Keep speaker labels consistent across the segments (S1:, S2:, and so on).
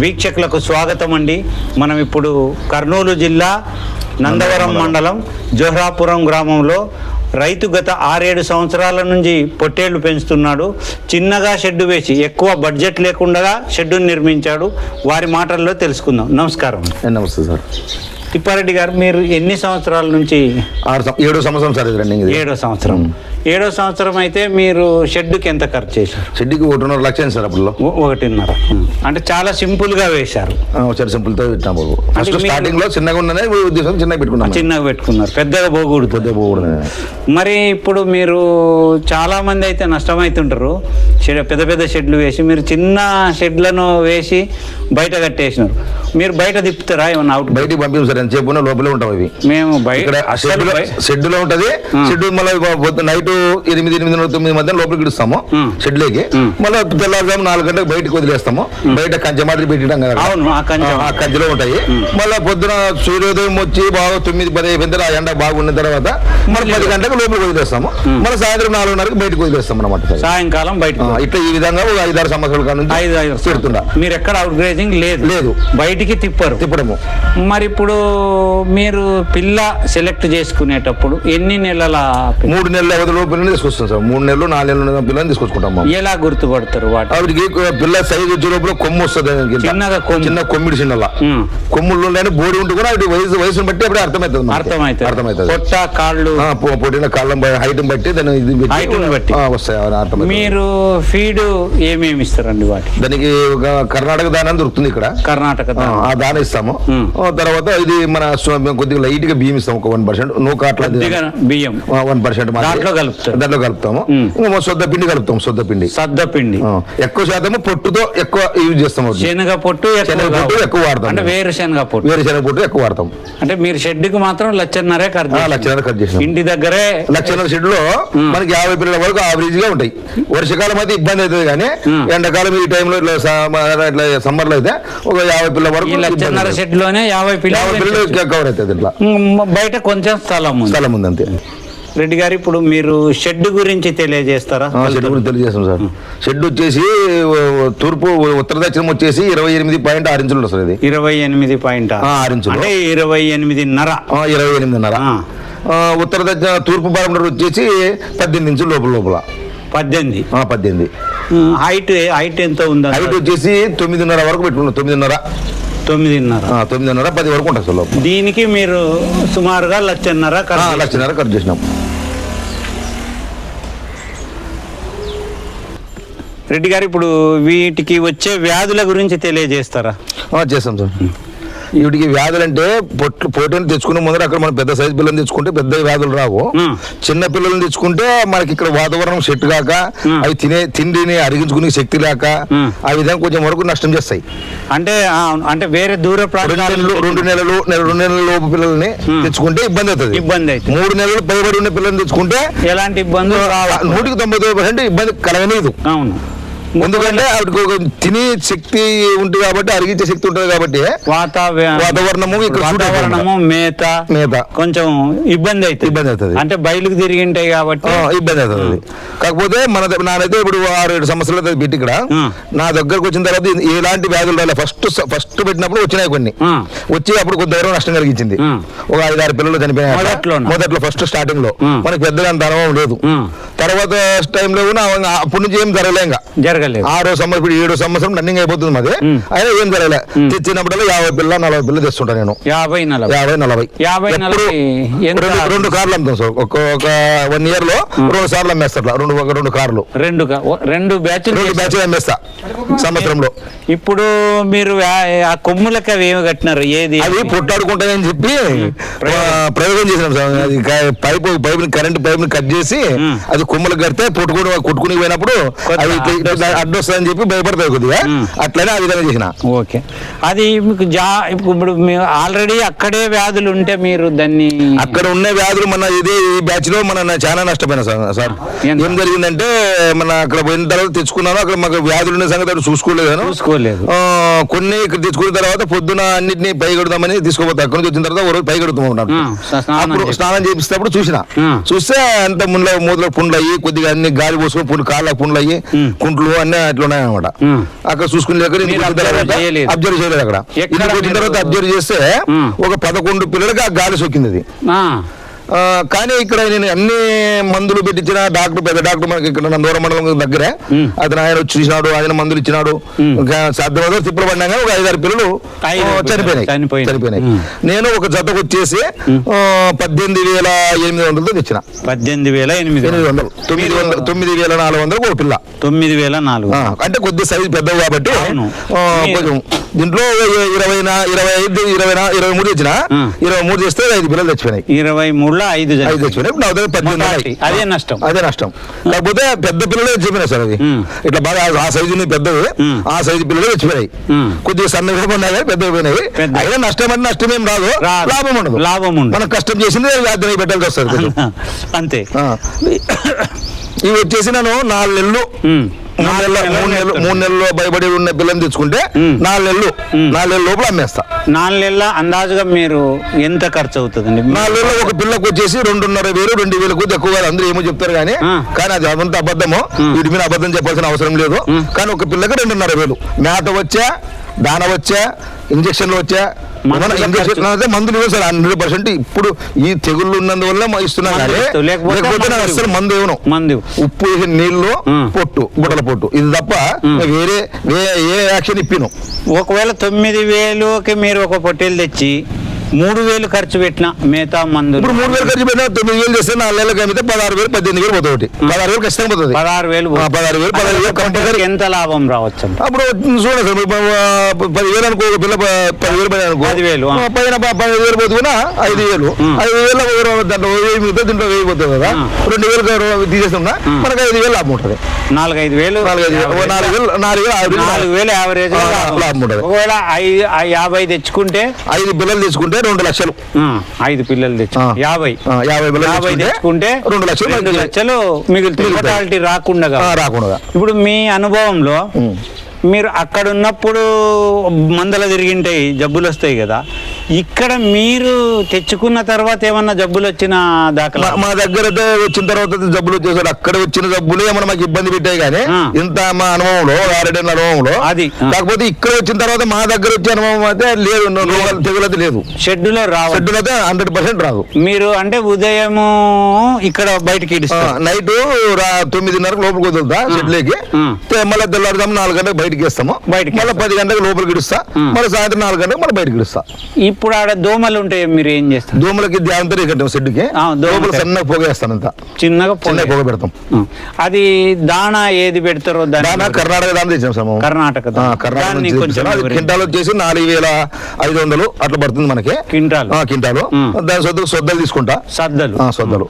S1: వీక్షకులకు స్వాగతం అండి. మనం ఇప్పుడు కర్నూలు జిల్లా నందవరం మండలం జోహ్రాపురం గ్రామంలో రైతు గత 6-7 సంవత్సరాల నుంచి పొట్టేళ్లు పెంచుతున్నాడు. చిన్నగా షెడ్డు వేసి ఎక్కువ బడ్జెట్ లేకుండా షెడ్డును నిర్మించాడు. వారి మాటల్లో తెలుసుకుందాం. నమస్కారం.
S2: నమస్తే సార్.
S1: తిప్పారెడ్డి గారు, మీరు ఎన్ని సంవత్సరాల నుంచి?
S2: 7వ సంవత్సరం సార్. ఇది రన్నింగ్.
S1: 7వ సంవత్సరం. 7వ సంవత్సరం అయితే మీరు షెడ్డుకి ఎంత ఖర్చు చేశారు?
S2: షెడ్డుకి 1.5 లక్ష అయింది సార్. అప్పుడు
S1: 1.5. అంటే చాలా సింపుల్ గా వేశారు.
S2: చాలా సింపుల్ తో పెట్టినాము. ఫస్ట్ స్టార్టింగ్ లో చిన్నగా ఉన్ననే ఉద్దేశం చిన్నగా పెట్టుకున్నాం.
S1: చిన్నగా పెట్టుకున్నారు, పెద్దగా పోకూడదు. మరి ఇప్పుడు మీరు చాలా మంది అయితే నష్టమవుతుంటారు. పెద్ద పెద్ద షెడ్లు వేసి మీరు చిన్న షెడ్లను వేసి బయట కట్టేసినారు. మీరు బయట తిప్పుతారా ఏమన్నా? అవుట్
S2: బయటికి పంపించాం సార్. ఎంత చెప్పు లోపలే ఉంటాం అవి.
S1: మేము బయట
S2: షెడ్లో ఉంటది. షెడ్ మళ్ళీ నైట్ 8-9 మధ్య లోపలికి ఇడుస్తాము షెడ్లోకి. మళ్ళీ తెల్లారుజాము 4 గంటలకు బయటకు వదిలేస్తాము. బయట కంచె మాదిరి పెట్టడం కదా.
S1: అవును,
S2: ఆ కంచెలో ఉంటాయి. మళ్ళీ పొద్దున సూర్యోదయం వచ్చి బాగా 9-10 అయిపోయిన తర్వాత ఎండ బాగున్న తర్వాత మళ్ళీ 10 గంటలకు లోపలికి వదిలేస్తాము. మళ్ళీ సాయంత్రం 4:30కి బయటకు వదిలేస్తాం అన్నమాట.
S1: సాయంకాలం బయట
S2: ఇట్లా ఈ విధంగా 5-6 సంవత్సరాల కాడ నుంచి పెడుతుండ.
S1: మీరు ఎక్కడ అవుట్ గ్రేజింగ్ లేదు, బయటికి తిప్పడము. మరి ఇప్పుడు మీరు పిల్ల సెలెక్ట్ చేసుకునేటప్పుడు ఎన్ని నెలల?
S2: 3 నెలల వ్యవధిలో పిల్లల్ని తీసుకొస్తాం సార్. 3 నెలలు 4 నెలల పిల్లల్ని తీసుకొచ్చుకుంటాం.
S1: ఎలా గుర్తుపడతారు వాటికి?
S2: పిల్ల సైజు వచ్చే లోపల కొమ్ము వస్తుంది. చిన్న కొమ్మిడి చిన్నలా కొమ్ములు బోడి ఉంటే కూడా వయసును బట్టి అప్పుడే అర్థమవుతుంది.
S1: పొట్ట కాళ్ళు
S2: పొట్టిన కాళ్ళం హైట్ బట్టి వస్తాయి.
S1: మీరు ఫీడ్ ఏమేమి ఇస్తారండి వాటి?
S2: దానికి కర్ణాటక దాని దొరుకుతుంది ఇక్కడ.
S1: కర్ణాటక
S2: ఆ దాని ఇస్తాము. తర్వాత ఇది మన కొద్దిగా లైట్ గా బియ్యం ఇస్తాము. ఒక 1% నూకాట్ల
S1: బియ్యం
S2: 1% దాంట్లో కలుపుతాము. ఇంకా సొద్ద పిండి కలుపుతాము. సద్ద పిండి ఎక్కువ శాతం పొట్టుతో ఎక్కువ యూజ్ చేస్తాము.
S1: శనగ పొట్టు
S2: ఎక్కువ వాడతాం.
S1: అంటే వేరుశనగ పొట్టు
S2: ఎక్కువ వాడతాం.
S1: అంటే మీరు షెడ్ కి మాత్రం 1,50,000 కట్ చేస్తాం. ఇంటి దగ్గరే
S2: 1,50,000 షెడ్ లో మనకి 50 పిల్లల వరకు యావరేజ్ గా ఉంటాయి. వర్షకాలం అయితే ఇబ్బంది అవుతుంది కానీ ఎండాకాలం ఈ టైంలో ఇట్లా సమ్మర్ లో అయితే ఒక 50 పిల్లల వరకు
S1: 1,50,000 షెడ్ లోనే 50 పిల్లలు
S2: కవర్ అవుతుంది. ఇట్లా
S1: బయట కొంచెం స్థలం ఉంది
S2: అంతే.
S1: రెడ్డి గారు, ఇప్పుడు మీరు షెడ్ గురించి తెలియజేస్తారా?
S2: షెడ్ గురించి తెలియజేస్తాం సార్. షెడ్ వచ్చేసి తూర్పు ఉత్తర దక్షిణం వచ్చేసి 28.6 ఇంచులు వస్తుంది.
S1: 28.6 ఇంచులు అంటే 28.5.
S2: ఉత్తర దక్షిణ తూర్పు భాగం వచ్చేసి 18 ఇంచులు లోపల 18.
S1: హైట్ ఎంత ఉంది?
S2: హైట్ వచ్చేసి 9.5 వరకు పెట్టుకున్నాం. 9.5 10 వరకు ఉంటుంది సార్.
S1: దీనికి మీరు సుమారుగా 1,50,000
S2: ఖర్చు చేసినాం.
S1: రెడ్డి గారు, ఇప్పుడు వీటికి వచ్చే వ్యాధుల గురించి తెలియజేస్తారా?
S2: చేస్తాం సార్. వీటికి వ్యాధులు అంటే పోటీని తెచ్చుకునే ముందర అక్కడ మనం పెద్ద సైజు పిల్లల్ని తెచ్చుకుంటే పెద్ద వ్యాధులు రావు. చిన్న పిల్లల్ని తెచ్చుకుంటే మనకి ఇక్కడ వాతావరణం సెట్ కాక అవి తిండిని అరిగించుకునే శక్తి లేక ఆ విధంగా కొంచెం వరకు నష్టం చేస్తాయి.
S1: అంటే వేరే దూర
S2: 2 నెలల లోపు పిల్లల్ని తెచ్చుకుంటే ఇబ్బంది అవుతుంది. 3 నెలలు పైబడి ఉన్న పిల్లల్ని తెచ్చుకుంటే
S1: ఎలాంటి ఇబ్బంది
S2: 100% ఇబ్బంది కలగలేదు.
S1: అవును,
S2: ఎందుకంటే తినే శక్తి ఉంటుంది కాబట్టి, అరిగించే శక్తి ఉంటుంది కాబట్టి వాతావరణము
S1: మేత కొంచెం ఇబ్బంది అవుతుంది. అంటే బయలుకు తిరిగి ఉంటాయి కాబట్టి
S2: ఇబ్బంది అవుతుంది. కాకపోతే నానైతే ఇప్పుడు 6-7 సంవత్సరాలు పెట్టి ఇక్కడ నా దగ్గరకు వచ్చిన తర్వాత ఎలాంటి వ్యాధులు రాలే. ఫస్ట్ పెట్టినప్పుడు వచ్చినాయి కొన్ని. వచ్చి అప్పుడు కొంత నష్టం కలిగించింది. ఒక 5-6 పిల్లలు చనిపోయినాయి మొదట్లో. ఫస్ట్ స్టార్టింగ్ లో మనకి పెద్దగా అంత అనుభవం లేదు. తర్వాత టైంలో అప్పటి నుంచి ఏం జరగలేదు. 6వ సంవత్సరం ఇప్పుడు 7వ సంవత్సరం రన్నింగ్ అయిపోతుంది మాది. అయినా ఏం జరగలే. తెచ్చినప్పుడల్లా 50 పిల్లలు 40 పిల్లలు తెస్తుంటా నేను. 50-40 2 కార్లు అమ్ముతాం సార్. ఒక 1 year లో 2 సార్లు అమ్మేస్తా. 2 కార్లు
S1: 2 బ్యాచ్లు
S2: అమ్మేస్తా సంవత్సరంలో.
S1: ఇప్పుడు మీరు ఆ కొమ్ములకి అవి ఏమి కట్టినారు? ఏది
S2: అవి పొట్టాడుకుంటాయని చెప్పి ప్రయోగం చేసినాం సార్. అది కరెంట్ పైప్ ని కట్ చేసి అది కొమ్ములకు కడితే కొట్టుకుని పోయినప్పుడు అవి అడ్డొస్తుందని చెప్పి భయపడతాయి కొద్దిగా. అట్లనే ఆ విధంగా చేసిన.
S1: ఓకే, అది మీకు ఇప్పుడు ఆల్రెడీ అక్కడే వ్యాధులు ఉంటే మీరు దాన్ని
S2: అక్కడ ఉన్న వ్యాధులు మన ఈ బ్యాచ్ లో చాలా నష్టపోయినా సార్. ఏం జరిగిందంటే మన అక్కడ పోయిన తర్వాత తెచ్చుకున్నాను. అక్కడ మాకు వ్యాధులు ఉన్న సంగతి చూసుకోలేదు. కొన్ని ఇక్కడ తెచ్చుకున్న తర్వాత పొద్దున అన్నింటినీ పైగొడదామని తీసుకోపోతా. అక్కడ నుంచి వచ్చిన తర్వాత ఒక రోజు పైగొడుతూ ఉంటాను. అప్పుడు స్నానం చేపిస్తేప్పుడు చూస్తే అంత మూతలో పుండ్లు అయ్యి కొద్దిగా అన్ని గాలి పోసుకొని కాళ్ళ పుండ్లు అయ్యి కుంట్లు అన్నీ అట్లా ఉన్నాయన్నమాట. అక్కడ చూసుకుని అబ్జర్వ్ చేయలేదు. అక్కడ ఇంటికి వచ్చిన తర్వాత అబ్జర్వ్ చేస్తే ఒక 11 పిల్లలకి ఆ గాలి సోకింది అది. కానీ ఇక్కడ నేను అన్ని మందులు పెట్టించిన డాక్టర్, పెద్ద డాక్టర్ మనకి ఇక్కడ నందవరం మండలం దగ్గరే, అతను ఆయన వచ్చి చూసినాడు, ఆయన మందులు ఇచ్చినాడు. సాధ్యమైతే తిప్పలు పడినా కానీ ఒక 5-6 పిల్లలు చనిపోయినాయి. నేను ఒక జతకు వచ్చేసి 18,800 తెచ్చిన.
S1: 18,800.
S2: 9,400 ఒక పిల్ల.
S1: 9,400
S2: అంటే కొద్ది సైజు పెద్దవి కాబట్టి కొంచెం దీంట్లో 23 తెచ్చిన. 23 చేస్తే 5 పిల్లలు తెచ్చిపోయినాయి.
S1: 23 5
S2: తెచ్చిపోయినాయి.
S1: అదే నష్టం.
S2: కాకపోతే పెద్ద పిల్లలే తెచ్చిపోయినాయి సార్. అది ఇట్లా బాగా ఆ సైజు పెద్దవి, ఆ సైజు పిల్లలు తెచ్చిపోయినాయి. కొద్దిగా సన్నగా ఉన్నాయి కానీ పెద్దవి పోయినాయి. అయినా నష్టం అంటే నష్టం ఏం రాదు, లాభం ఉండదు. మనం కష్టం చేసింది వ్యాధి పెట్టాల్సి వస్తుంది
S1: అంతే.
S2: ఇవి వచ్చేసి నేను 4 నెలలు 3 నెలలు భయపడి ఉన్న పిల్లల్ని తెచ్చుకుంటే 4 నెలల లోపల అమ్మేస్తా.
S1: 4 నెలల అందాజుగా మీరు ఎంత ఖర్చు అవుతుందండి?
S2: 4 నెలలు ఒక పిల్లకు వచ్చేసి 2,500 2,000 కొద్ది ఎక్కువ. అందరూ ఏమో చెప్తారు కానీ అది అదంత అబద్ధము. వీటి మీద అబద్ధం చెప్పాల్సిన అవసరం లేదు. కానీ ఒక పిల్లకి 2,500. మేత వచ్చా, దాన వచ్చా, ఇంజక్షన్లు వచ్చా, మందులు ఇవ్వను సార్ 100%. ఇప్పుడు ఈ తెగుళ్ళు ఉన్నందువల్ల ఇస్తున్నా కానీ లేకపోతే నాకు అసలు మందు ఇవ్వను. ఉప్పు వేసిన నీళ్లు, పొట్టు, బుట్టల పొట్టు, ఇది తప్ప వేరే ఏ యాక్షన్ ఇప్పిను.
S1: ఒకవేళ 9,000కి మీరు ఒక పొట్టేలు తెచ్చి 3,000 ఖర్చు పెట్టిన మిగతా మందులు,
S2: ఇప్పుడు 3,000 ఖర్చు పెట్టినా 9,000 చేస్తే 4 నెలలకు అమ్మితే 16,000 18,000 పోతుంది. 16,000 ఖచ్చితంగా పోతుంది.
S1: 16,000 కంపల్సరీ. ఎంత లాభం రావచ్చు
S2: అప్పుడు? చూడండి సార్, 10,000 అనుకో, ఒక పిల్ల 10,000 పైన అనుకో, 10,000 పోతున్నా 5,000 దాంట్లో 1,000 మిగతా, దీంట్లో 1,000 పోతుంది కదా. 2,000 తీసేస్తున్నా మనకు 5,000 లాభం ఉంటుంది.
S1: 4,000 యావరేజ్
S2: లాభం ఉంటుంది.
S1: ఒకవేళ 50 తెచ్చుకుంటే,
S2: 5 పిల్లలు తెచ్చుకుంటే 2 లక్షలు.
S1: 5 పిల్లలు తెచ్చు 50 తెచ్చుకుంటే
S2: 2 లక్షలు
S1: మిగులుతుంది. రాకుండా. ఇప్పుడు మీ అనుభవంలో మీరు అక్కడ ఉన్నప్పుడు మందల తిరిగింటాయి, జబ్బులు వస్తాయి కదా. ఇక్కడ మీరు తెచ్చుకున్న తర్వాత ఏమన్నా జబ్బులు వచ్చిన దాఖలా?
S2: మా దగ్గర వచ్చిన తర్వాత జబ్బులు వచ్చేసాడు. అక్కడ వచ్చిన జబ్బులు ఏమన్నా మాకు ఇబ్బంది పెట్టాయి కానీ ఇంత మా అనుభవంలో 6 అనుభవంలో అది. కాకపోతే ఇక్కడ వచ్చిన తర్వాత మా దగ్గర వచ్చే అనుభవం అయితే లేదు, తెగులైతే లేదు.
S1: షెడ్డులో
S2: అయితే 100% రాదు.
S1: మీరు అంటే ఉదయం ఇక్కడ బయటకి
S2: నైట్ 9:30 లోపలికి వదులుతా షెడ్లోకి, మళ్ళీ తెల్లారుదాం 4 గంటలకు బయటకి వేస్తాము. మళ్ళీ 10 గంటలకు లోపలికి ఇడుస్తా, మళ్ళీ సాయంత్రం 4 గంటలకు మళ్ళీ బయటకి ఇడుస్తా.
S1: ఇప్పుడు ఆడ దోమలు ఉంటాయి, మీరు ఏం చేస్తారు?
S2: దోమలకి ధ్యానంతో కట్టాం షెడ్కి. దోమలు సన్నగా పొగ వేస్తాను, అంత చిన్నగా పొగ పెడతాం.
S1: అది దానా ఏది పెడతారో?
S2: దానా కర్ణాటక దాని తెచ్చాం సార్.
S1: కర్ణాటక
S2: కింటాలు వచ్చేసి 4,500 అట్లా పడుతుంది మనకి. కింటాలు దాని సొద్దలు తీసుకుంటా.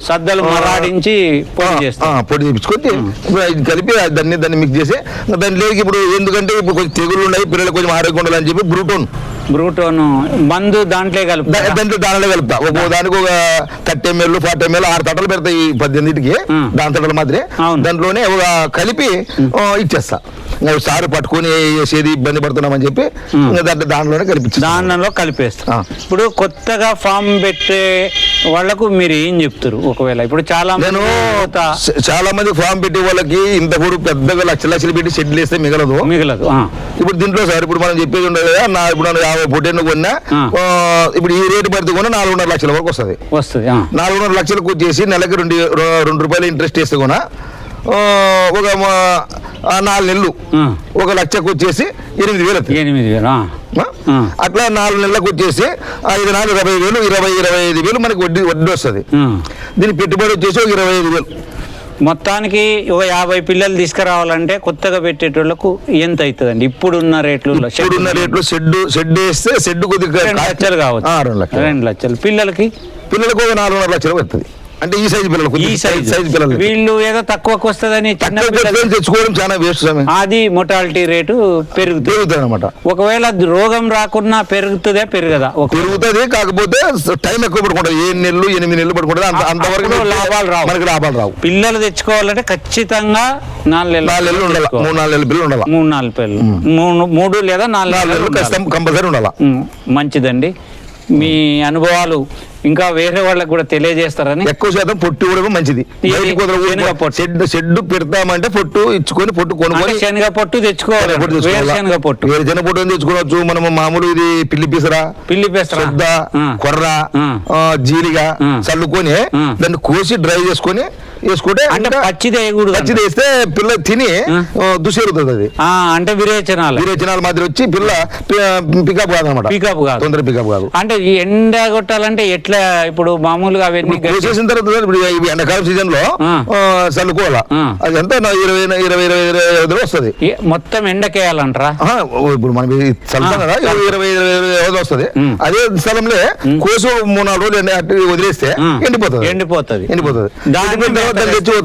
S1: సద్దలు మరాడించి
S2: పొడి చేయించుకొని కలిపి దాన్ని మిక్స్ చేసి దాని లేకి ఇప్పుడు ఎందుకంటే ఇప్పుడు కొంచెం తెగులు ఉన్నాయి, పిల్లలు కొంచెం ఆరోగ్యం ఉండాలని చెప్పి బ్రూటోన్ మందు దాంట్లో కలుపుతా. ఒక దానికి ఒక 30 ml 40 ml 6 తటలు పెడతాయి 18కి. దాని తటలు మాత్రమే దాంట్లోనే ఒక కలిపి ఇచ్చేస్తా. సారు పట్టుకుని వేసేది ఇబ్బంది పడుతున్నామని చెప్పి దాంట్లోనే
S1: కలిపేస్తా. ఇప్పుడు కొత్తగా ఫామ్ పెట్టే వాళ్ళకు మీరు ఏం చెప్తారు? ఒకవేళ ఇప్పుడు చాలా
S2: మంది ఫామ్ పెట్టే వాళ్ళకి ఇంత కూడా పెద్దగా లక్షలు పెట్టి షెడ్లు వేస్తే మిగలదు. ఇప్పుడు దీంట్లో సార్ ఇప్పుడు మనం చెప్పేది ఉండదు కదా, ఇప్పుడు 50 పొట్టేళ్ళు కొన్నా ఇప్పుడు ఈ రేటు పడితే కొన్నా 4,500 లక్షల వరకు వస్తుంది. 4,500 లక్షలకు వచ్చేసి నెలకి 2 రూపాయలు ఇంట్రెస్ట్ వేస్తే కొన్నా ఒక 4 నెలలు 1 లక్షకు వచ్చేసి 8,000. అట్లా 4 నెలలకు వచ్చేసి 5 4 20,000, 25,000 మనకి వడ్డీ వస్తుంది. దీని పెట్టుబడి వచ్చేసి ఒక 25,000.
S1: మొత్తానికి ఒక 50 పిల్లలు తీసుకురావాలంటే కొత్తగా పెట్టేటోళ్లకు ఎంత అవుతుందండి? ఇప్పుడున్న రేట్లు
S2: షెడ్ వేస్తే షెడ్ కొద్దిగా
S1: 2 లక్షలు కావచ్చు. 2 లక్షలు పిల్లలకు
S2: ఒక 4,500 లక్షలు వస్తుంది. అంటే ఈ సైజు పిల్లలు
S1: వీళ్ళు ఏదో తక్కువకు వస్తుందని
S2: తెచ్చుకోవడం చాలా వేస్ట్.
S1: అది మొటాలిటీ రేటు పెరుగుతుంది
S2: అనమాట.
S1: ఒకవేళ రోగం రాకుండా పెరుగుతుందే పెరగదా?
S2: పెరుగుతుంది, కాకపోతే టైం ఎక్కువ పడుకుంటుంది. 7 నెలలు 8 నెలలు పడుకుంటుంది. అంతవరకు లాభాలు రావు.
S1: పిల్లలు తెచ్చుకోవాలంటే ఖచ్చితంగా 4 నెలలు ఉండాలి.
S2: 3-4 నెలల పిల్లలు ఉండాలి.
S1: 3-4 పిల్లలు 3 లేదా 4 నెలలు
S2: కంపల్సరీ ఉండాలి.
S1: మంచిదండి. మీ అనుభవాలు ఇంకా వేరే వాళ్ళకి కూడా తెలియజేస్తారని.
S2: ఎక్కువ శాతం పొట్టు కూడా మంచిది. షెడ్ పెడతామంటే పొట్టు ఇచ్చుకొని పొట్టు కొనుక్కొని
S1: శనగ పొట్టు తెచ్చుకోవాలి. వేరుశనగ పొట్టు
S2: తెచ్చుకోవచ్చు. మనం మామూలు ఇది పిల్లి పెసర కొర్ర జీలిగా చల్లుకొని దాన్ని కోసి డ్రై చేసుకొని వేసుకుంటే
S1: అంటే పచ్చిది
S2: వేస్తే పిల్ల తిని దుసేరుతుంది. అది
S1: అంటే విరేచనాలు
S2: మాదిరి వచ్చి పిల్ల పికప్ కాదు అనమాట. తొందర పికప్ కాదు.
S1: అంటే ఈ ఎండ కొట్టాలంటే ఎట్లా ఇప్పుడు మామూలుగా అవన్నీ
S2: కోసేసిన తర్వాత ఇప్పుడు ఎండాకాలం సీజన్ లో చల్లుకోవాలా. అది ఎంత 20 వస్తుంది.
S1: మొత్తం ఎండకేయాలంటారా?
S2: ఇప్పుడు మనం చల్లుతాం కదా 20 వస్తుంది. అదే స్థలంలో కోసు 3-4 రోజులు వదిలేస్తే ఎండిపోతుంది.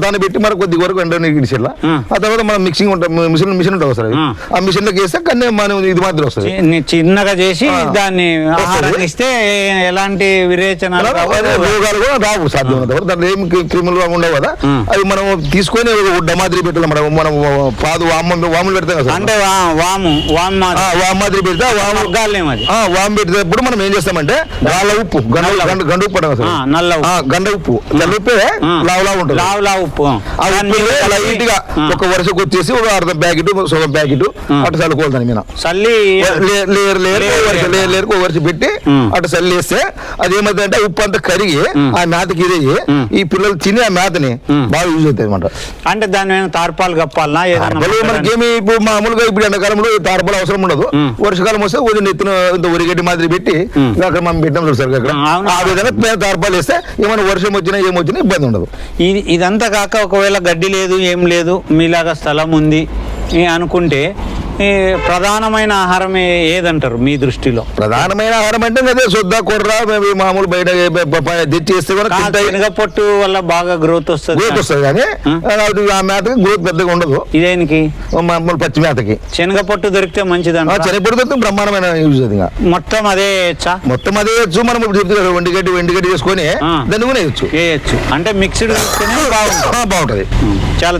S2: దాన్ని పెట్టి మనకు కొద్ది వరకు ఎండ ఇడిచేలా. ఆ తర్వాత మనం మిక్సింగ్ మిషన్ ఉంటుంది సార్. ఆ మిషన్ లోకి వేస్తే కన్నా మనం ఇది మాత్రం వస్తుంది.
S1: చిన్నగా చేసి దాన్ని ఇస్తే ఎలాంటి విరేచనాలు
S2: రోగాలు కూడా రావు. సాధ్యమైనంత వరకు దాంట్లో ఏం క్రిములు ఉండవు కదా. అవి మనం తీసుకొని గుడ్డ మాదిరి పెట్టాలి. మనం పాదు వాములు పెడతాం కదా.
S1: అంటే వాము
S2: మాదిరి పెడితే వాము పెట్టేటప్పుడు మనం ఏం చేస్తామంటే రాళ్ళ ఉప్పు గండ ఉప్పు అంటాం. గండ ఉప్పు తెల్ల ఉప్పే లావు ఉంటుంది.
S1: ఉప్పు
S2: లైట్ గా ఒక వరుసకు వచ్చేసి ఒక అర్ధం ప్యాకెట్ సగం ప్యాకెట్ అటు చల్లుకోవాలి. దాని మీద లేరు వరుస పెట్టి అటు చల్లేస్తే అది ఏమైందంటే ఉప్పు అంతా కరిగి ఆ మేతకి ఇదయ్యి ఈ పిల్లలు తిని ఆ మేతని బాగా యూజ్ అవుతాయి అనమాట.
S1: అంటే దాని మీద తార్పాలు కప్పాలనా?
S2: మనకేమి ఇప్పుడు మామూలుగా ఇప్పుడు ఎండాకాలంలో తార్పాలు అవసరం ఉండదు. వర్షకాలం వస్తే కొంచెం ఎత్తున ఇంత ఉరిగడ్డి మాదిరి పెట్టి అక్కడ మనం పెట్టాం చూస్తారు. అక్కడ ఆ విధంగా తార్పాలు వేస్తే ఏమైనా వర్షం వచ్చినా ఏమొచ్చినా ఇబ్బంది ఉండదు.
S1: ఇదంతా కాక ఒకవేళ గడ్డి లేదు ఏం లేదు మీలాగా స్థలం ఉంది అనుకుంటే ప్రధానమైన ఆహారం ఏదంటారు మీ దృష్టిలో?
S2: ప్రధానమైన ఆహారం అంటే అదే శుద్ధ కొర్ర మామూలు బయట తెచ్చేస్తే
S1: శనగ పొట్టు వల్ల బాగా గ్రోత్ వస్తుంది
S2: కానీ ఆ మేతకి గ్రోత్ పెద్దగా ఉండదు.
S1: ఇదేనికి
S2: మామూలు పచ్చి మేతకి
S1: శనగ పొట్టు దొరికితే మంచిది.
S2: శనగపొట్టు దొరికితే బ్రహ్మాండమైన యూజ్ అది.
S1: మొత్తం అదే
S2: మొత్తం అదే వచ్చు. మనం ఇప్పుడు చెప్తే వెండిగడ్డి చేసుకొని దాన్ని కూడా వేయచ్చు.
S1: అంటే మిక్స్డ్ బాగుంటుంది.
S2: బాగుంటది.
S1: చాలా